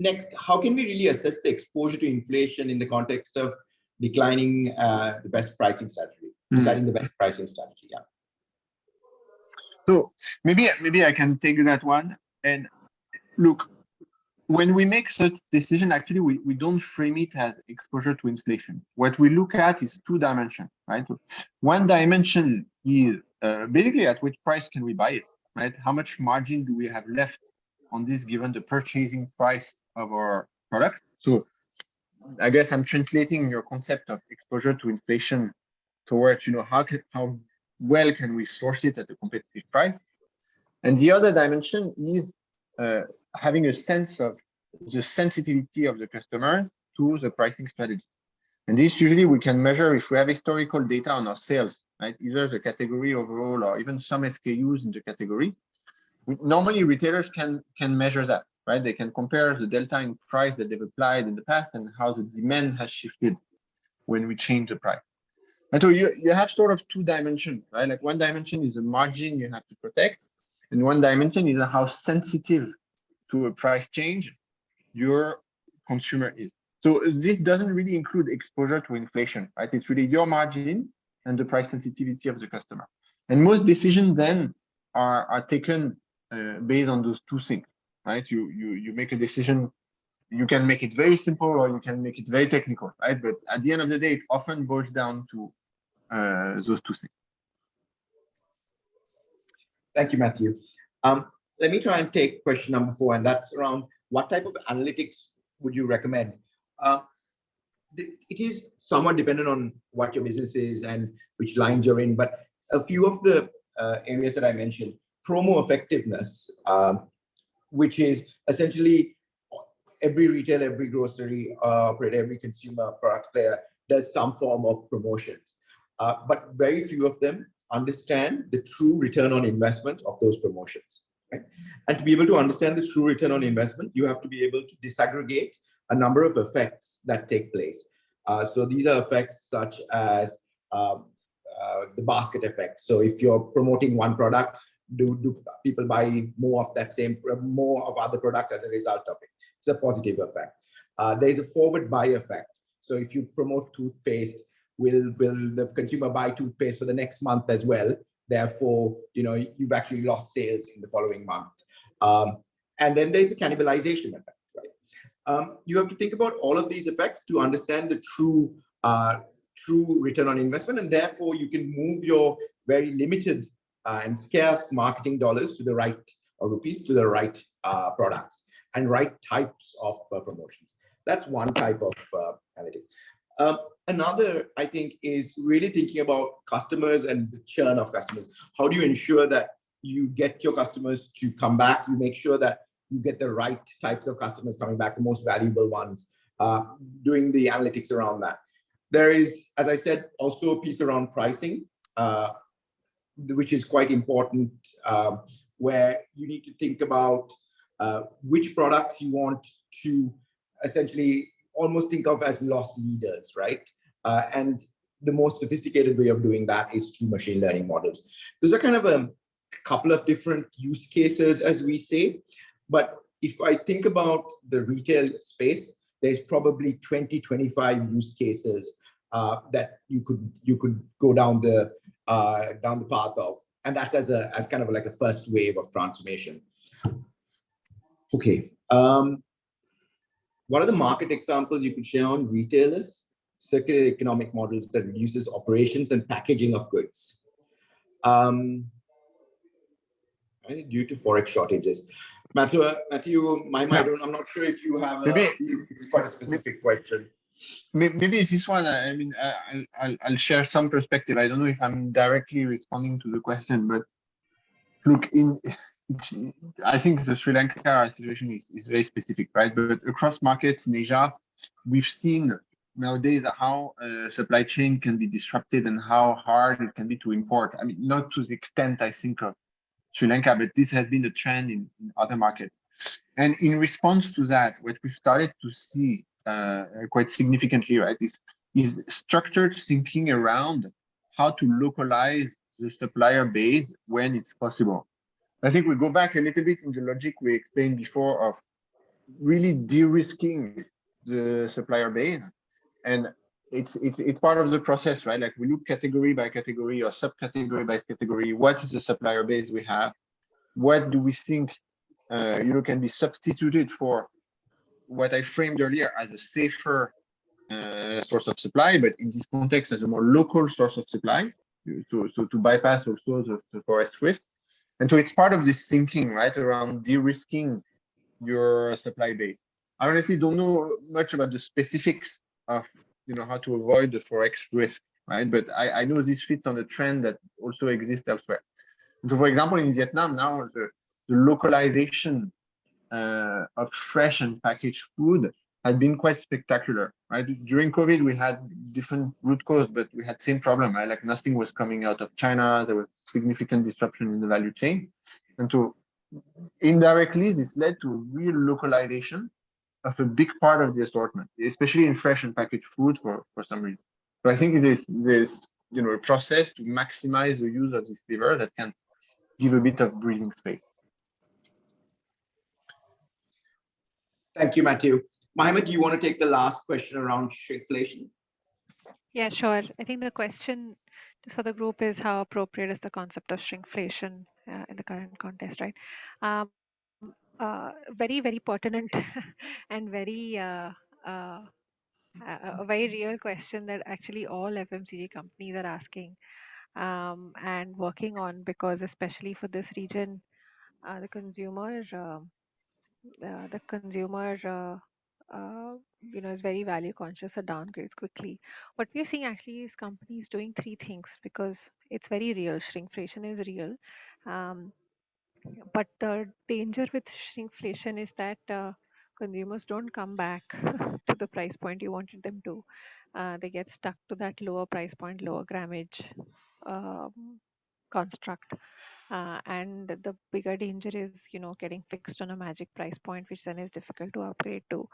Next, how can we really assess the exposure to inflation in the context of declining the best pricing strategy, deciding the best pricing strategy? Yeah. So maybe I can take that one. And look, when we make such decision, actually, we don't frame it as exposure to inflation. What we look at is 2 dimensions, right? One dimension is basically at which price can we buy it, right? How much margin do we have left on this given the purchasing price of our product? So I guess I'm translating your concept of exposure to inflation towards, how well can we source it at a competitive price? And the other dimension is having a sense of the sensitivity of the customer to the pricing strategy. And this usually we can measure if we have historical data on our sales, right? Either the category overall or even some SKUs in the category. Normally retailers can measure that, right? They can compare the delta in price that they've applied in the past and how the demand has shifted when we change the price. And so you have sort of 2 dimensions, right? Like one dimension is the margin you have to protect, and one dimension is how sensitive to a price change your consumer is. So this doesn't really include exposure to inflation, right? It's really your margin and the price sensitivity of the customer. And most decisions then are taken based on those two things, right? You make a decision. You can make it very simple or you can make it very technical, right? But at the end of the day, it often boils down to those two things. Thank you, Matthew. Let me try and take question number 4, and that's around what type of analytics would you recommend? It is somewhat dependent on what your business is and which lines you're in, but a few of the areas that I mentioned, promo effectiveness, which is essentially every retail, every grocery operator, every consumer product player does some form of promotions, but very few of them understand the true return on investment of those promotions. Right? And to be able to understand the true return on investment, you have to be able to disaggregate a number of effects that take place. So these are effects such as the basket effect. So if you're promoting one product, do people buy more of that more of other products as a result of it? It's a positive effect. There's a forward buy effect. So if you promote toothpaste, will the consumer buy toothpaste for the next month as well? Therefore, you've actually lost sales in the following month. And then there's a cannibalization effect, right? You have to think about all of these effects to understand the true return on investment, and therefore you can move your very limited and scarce marketing dollars to the right, or rupees to the right products and right types of promotions. That's one type of analytics. Another, I think, is really thinking about customers and the churn of customers. How do you ensure that you get your customers to come back? You make sure that you get the right types of customers coming back, the most valuable ones, doing the analytics around that. There is, as I said, also a piece around pricing, which is quite important, where you need to think about which products you want to essentially almost think of as lost leaders, right? And the most sophisticated way of doing that is through machine learning models. Those are kind of a couple of different use cases, as we say. But if I think about the retail space, there's probably 20, 25 use cases that you could go down the path of, and that's as kind of like a first wave of transformation. Okay. What are the market examples you could share on retailers, circular economic models that reduces operations and packaging of goods? Due to forex shortages. Matthew, I'm not sure if you have it's quite a specific question. Maybe this one, I'll share some perspective. I don't know if I'm directly responding to the question, but look, I think the Sri Lanka situation is very specific, right? But across markets in Asia, we've seen nowadays how supply chain can be disrupted and how hard it can be to import. I mean, not to the extent I think of Sri Lanka, but this has been a trend in other markets. And in response to that, what we've started to see quite significantly, right, is structured thinking around how to localize the supplier base when it's possible. I think we go back a little bit in the logic we explained before of really de-risking the supplier base. And it's part of the process, right? Like we look category by category or subcategory by category. What is the supplier base we have? What do we think can be substituted for what I framed earlier as a safer source of supply, but in this context as a more local source of supply, to bypass also the forest risk. And so it's part of this thinking, right, around de-risking your supply base. I honestly don't know much about the specifics of how to avoid the forex risk, right? But I know this fits on a trend that also exists elsewhere. And so, for example, in Vietnam now, the localization of fresh and packaged food had been quite spectacular, right? During COVID, we had different root cause, but we had same problem, right? Like nothing was coming out of China. There was significant disruption in the value chain. And so indirectly, this led to real localization of a big part of the assortment, especially in fresh and packaged food for some reason. So I think there's a process to maximize the use of this lever that can give a bit of breathing space. Thank you, Matthew. Mohammed, do you want to take the last question around shrinkflation? Yeah, sure. I think the question for the group is how appropriate is the concept of shrinkflation in the current context, right? Very, very pertinent and very a very real question that actually all FMCG companies are asking and working on, because especially for this region, the consumer is very value conscious or downgrades quickly. What we are seeing actually is companies doing three things, because it's very real. Shrinkflation is real. Um, but the danger with shrinkflation is that consumers don't come back to the price point you wanted them to. They get stuck to that lower price point, lower grammage um, construct. And the bigger danger is, getting fixed on a magic price point, which then is difficult to upgrade to.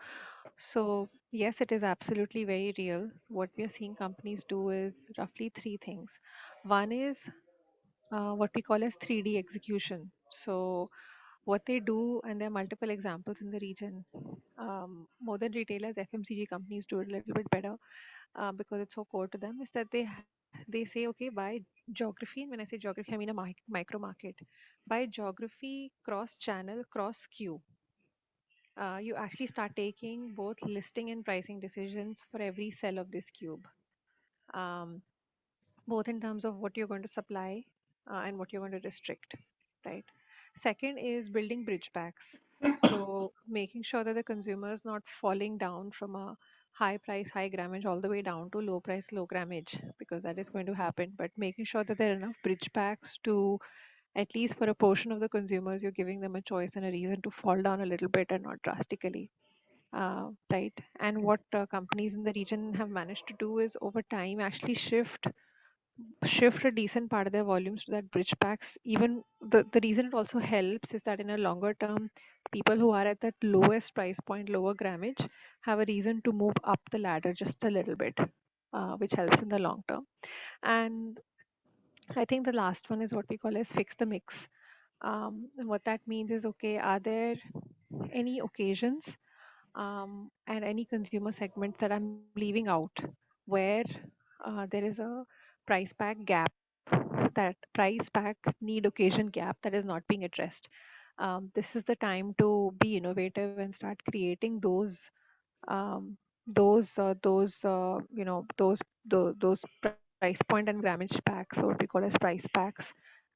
So yes, it is absolutely very real. What we are seeing companies do is roughly three things. One is what we call as 3D execution. So what they do, and there are multiple examples in the region. More than retailers, FMCG companies do it a little bit better because it's so core to them. Is that they say, okay, by geography, and when I say geography, I mean a micro market. By geography, cross channel, cross SKU, you actually start taking both listing and pricing decisions for every cell of this cube. Um, Both in terms of what you're going to supply and what you're going to restrict, right? Second is building bridge packs. So making sure that the consumer is not falling down from a high price, high grammage all the way down to low price, low grammage, because that is going to happen. But making sure that there are enough bridge packs to, at least for a portion of the consumers, you're giving them a choice and a reason to fall down a little bit and not drastically. Right. And what companies in the region have managed to do is over time actually shift a decent part of their volumes to that bridge packs. Even the reason it also helps is that in a longer term, people who are at that lowest price point, lower grammage, have a reason to move up the ladder just a little bit, which helps in the long term. And I think the last one is what we call as fix the mix. And what that means is, okay, are there any occasions and any consumer segments that I'm leaving out where there is a price pack gap, that price pack need occasion gap that is not being addressed. This is the time to be innovative and start creating um, those price point and grammage packs, or what we call as price packs,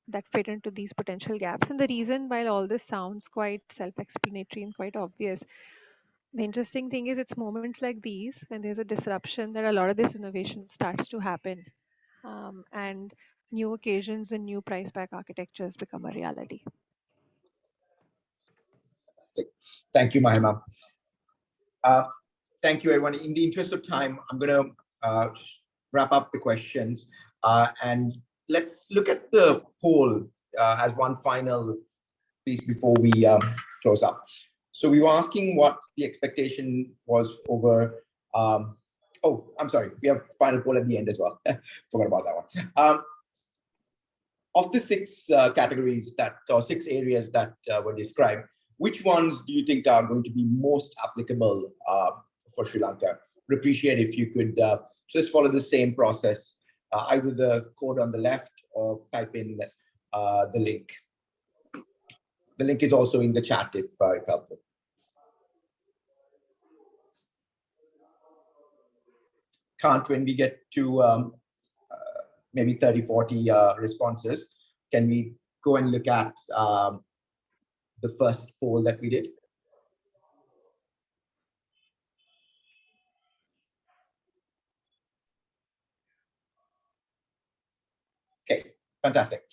that fit into these potential gaps. And the reason, while all this sounds quite self-explanatory and quite obvious, the interesting thing is it's moments like these when there's a disruption that a lot of this innovation starts to happen, and new occasions and new price pack architectures become a reality. Thank you, Mahima. Thank you, everyone. In the interest of time, I'm going to just wrap up the questions and let's look at the poll as one final piece before we close up. So we were asking what the expectation was over. Oh, I'm sorry. We have final poll at the end as well. Forgot about that one. Of the six categories or six areas that were described, which ones do you think are going to be most applicable for Sri Lanka? Would appreciate if you could just follow the same process, either the code on the left or type in the link. The link is also in the chat if helpful. Can't, when we get to maybe 30, 40 responses, can we go and look at the first poll that we did? Okay, fantastic.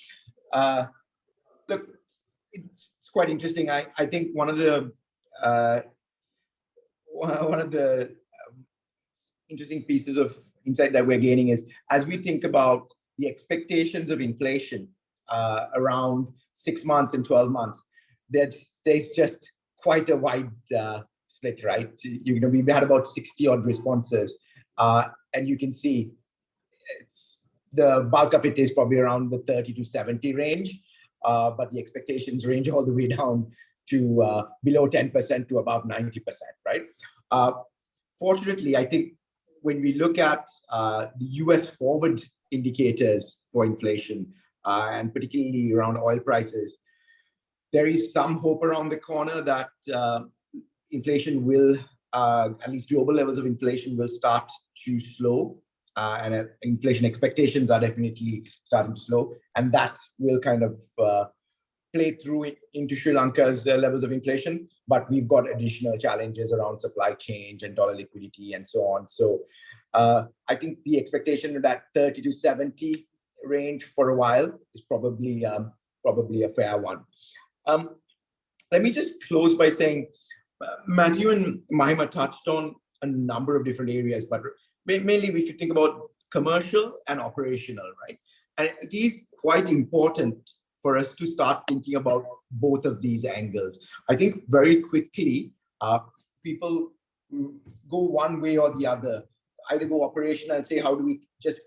Look, it's quite interesting. I think one of the interesting pieces of insight that we're gaining is, as we think about the expectations of inflation around 6 months and 12 months, there's just quite a wide split, right? We've had about 60 odd responses, and you can see the bulk of it is probably around the 30 to 70 range, but the expectations range all the way down to below 10% to above 90%, right? Fortunately, I think when we look at the US forward indicators for inflation, and particularly around oil prices, there is some hope around the corner that inflation will, at least global levels of inflation will start to slow. And inflation expectations are definitely starting to slow. And that will kind of play through into Sri Lanka's levels of inflation. But we've got additional challenges around supply chain and dollar liquidity and so on. So I think the expectation of that 30 to 70 range for a while is probably a fair one. Let me just close by saying, Matthew and Mahima touched on a number of different areas, but mainly if you think about commercial and operational, right? And it is quite important for us to start thinking about both of these angles. I think very quickly, people go one way or the other, either go operational and say, how do we just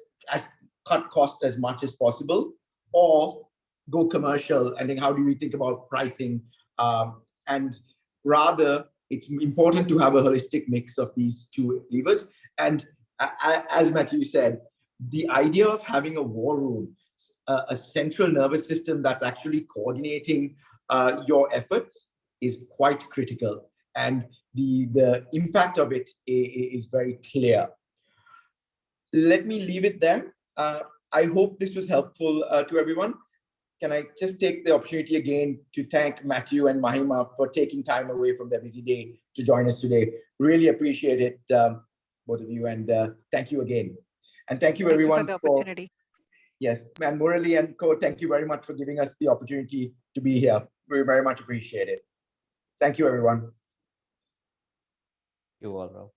cut costs as much as possible, or go commercial and think, how do we think about pricing? And rather, it's important to have a holistic mix of these two levers. And as Matthew said, the idea of having a war room, a central nervous system that's actually coordinating your efforts, is quite critical. And the impact of it is very clear. Let me leave it there. I hope this was helpful to everyone. Can I just take the opportunity again to thank Matthew and Mahima for taking time away from their busy day to join us today. Really appreciate it, both of you, and thank you again. And thank you everyone for the opportunity. Yes, and Murali and Co, thank you very much for giving us the opportunity to be here. We very much appreciate it. Thank you, everyone. You all, Rao.